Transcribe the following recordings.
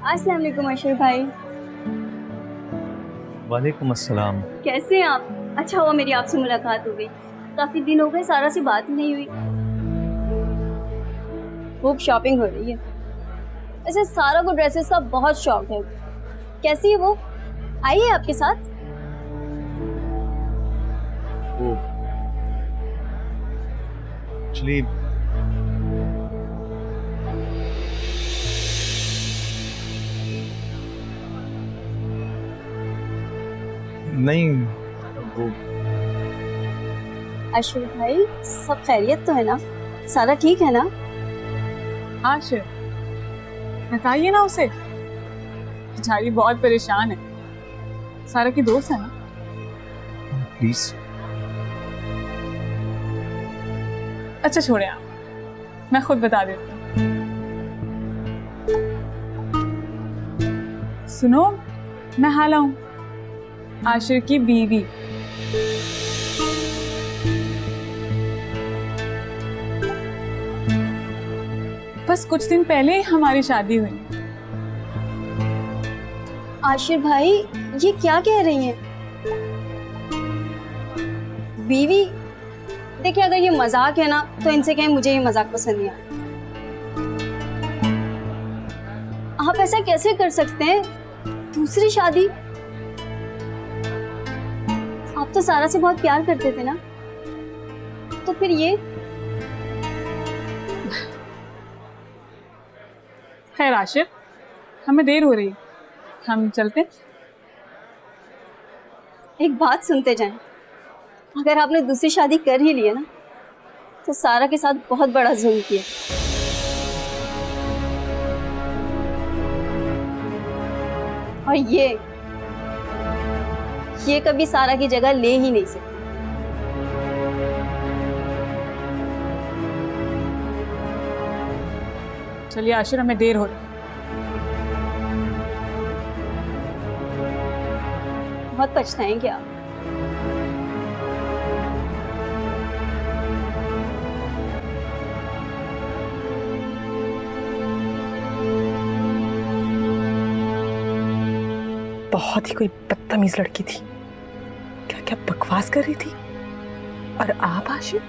अस्सलाम वालेकुम अशरफ भाई। वालेकुम अस्सलाम। कैसे हैं आप? अच्छा हुआ मेरी आपसे मुलाकात हो गई, काफी दिन हो गए सारा से बात ही नहीं हुई। खूब शॉपिंग हो रही है। ऐसे सारा को ड्रेसेस का बहुत शौक है। कैसी है वो? आई है आपके साथ? वो एक्चुअली नहीं, वो अशरफ भाई सब खैरियत तो है ना? सारा ठीक है ना? हाँ शिव, बताइए ना उसे, बेचारी बहुत परेशान है। सारा की दोस्त है ना? प्लीज। अच्छा छोड़े आप, मैं खुद बता देती हूँ। सुनो, मैं हाला हूँ, आशिर की बीवी। बस कुछ दिन पहले ही हमारी शादी हुई। आशिर भाई ये क्या कह रही हैं? बीवी? देखिए अगर ये मजाक है ना तो इनसे कहें मुझे ये मजाक पसंद नहीं आता। आप ऐसा कैसे कर सकते हैं? दूसरी शादी? आप तो सारा से बहुत प्यार करते थे ना, तो फिर ये? खैर आशिर, हमें देर हो रही है, हम चलते हैं। एक बात सुनते जाएं, अगर आपने दूसरी शादी कर ही ली है ना तो सारा के साथ बहुत बड़ा जुल्म किया। और ये कभी सारा की जगह ले ही नहीं सकती। चलिए आशिर, हमें देर हो रही है। बहुत पछताएंगे आप। बहुत ही कोई बदतमीज लड़की थी, क्या क्या बकवास कर रही थी। और आप आशिर,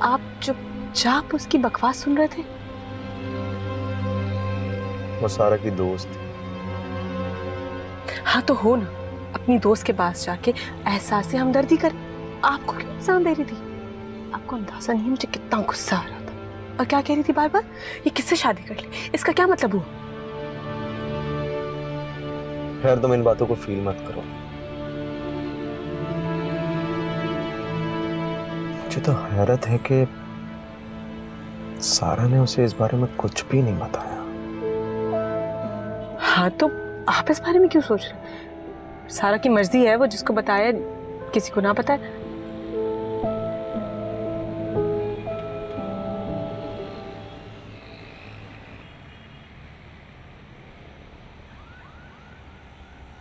आप चुपचाप उसकी बकवास सुन रहे थे। वो सारा की दोस्त। हाँ तो हो ना, अपनी दोस्त के पास जाके एहसास से हमदर्दी कर। आपको क्यों इल्जाम दे रही थी? आपको अंदाजा नहीं मुझे कितना गुस्सा आ रहा था। और क्या कह रही थी बार बार, ये किससे शादी कर ले, इसका क्या मतलब हुआ? खैर तुम इन बातों को फील मत करो। मुझे तो हैरत है कि सारा ने उसे इस बारे में कुछ भी नहीं बताया। हाँ तो आप इस बारे में क्यों सोच रहे? सारा की मर्जी है, वो जिसको बताया किसी को ना बताए।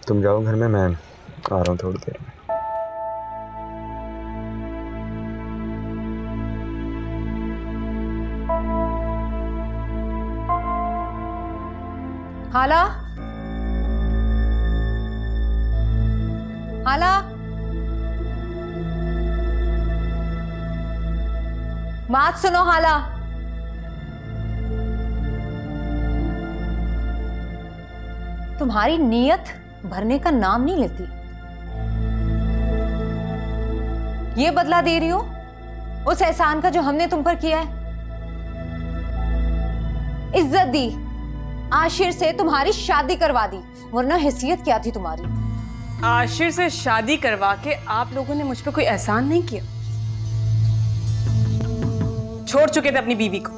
तुम जाओ घर में, मैं आ रहा हूँ थोड़ी देर में। हाला, हाला, बात सुनो हाला। तुम्हारी नीयत भरने का नाम नहीं लेती। ये बदला दे रही हो उस एहसान का जो हमने तुम पर किया है। इज्जत दी, आशिर से तुम्हारी शादी करवा दी, वरना हैसियत क्या थी तुम्हारी? आशिर से शादी करवा के आप लोगों ने मुझ पे कोई एहसान नहीं किया। छोड़ चुके थे अपनी बीवी को,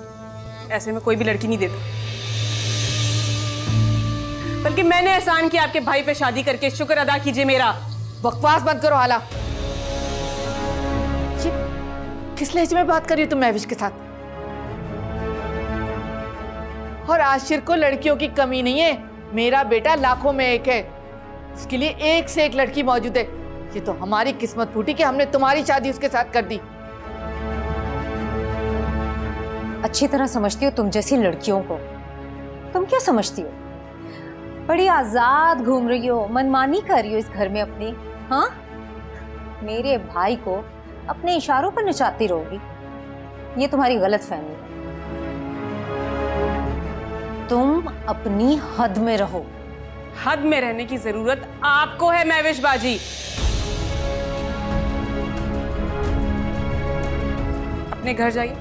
ऐसे में कोई भी लड़की नहीं देता। बल्कि मैंने एहसान किया आपके भाई पे शादी करके, शुक्र अदा कीजिए मेरा। बकवास बंद करो हाला। ये किस लहजे में बात कर रही हो तुम महविश के साथ? और आशिर को लड़कियों की कमी नहीं है, मेरा बेटा लाखों में एक है, उसके लिए एक से एक लड़की मौजूद है। ये तो हमारी किस्मत फूटी कि हमने तुम्हारी शादी उसके साथ कर दी। अच्छी तरह समझती हो तुम जैसी लड़कियों को। तुम क्या समझती हो बड़ी आजाद घूम रही हो, मनमानी कर रही हो इस घर में अपनी। हाँ, मेरे भाई को अपने इशारों पर नचाती रहोगी, ये तुम्हारी गलत फहमी है। तुम अपनी हद में रहो। हद में रहने की जरूरत आपको है महविश बाजी। अपने घर जाइए,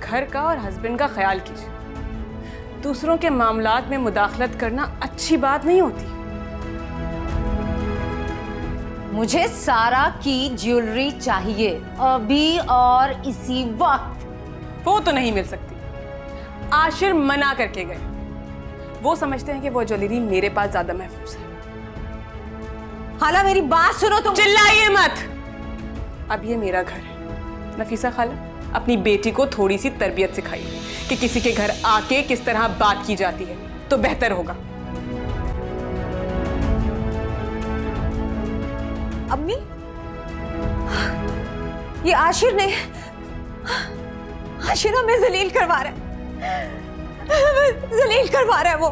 घर का और हस्बैंड का ख्याल कीजिए। दूसरों के मामलात में मुदाखलत करना अच्छी बात नहीं होती। मुझे सारा की ज्वेलरी चाहिए अभी और इसी वक्त। वो तो नहीं मिल सकती, आशिर मना करके गए। वो समझते हैं कि वो ज्वेलरी मेरे पास ज्यादा महफूज है। हाला मेरी बात सुनो तुम। चिल्लाइए मत। अब ये मेरा घर है। नफीसा खाला, अपनी बेटी को थोड़ी सी तरबियत सिखाइए कि किसी के घर आके किस तरह बात की जाती है, तो बेहतर होगा। अम्मी, ये आशिर हमें जलील करवा रहा है, जलील करवा रहा है वो।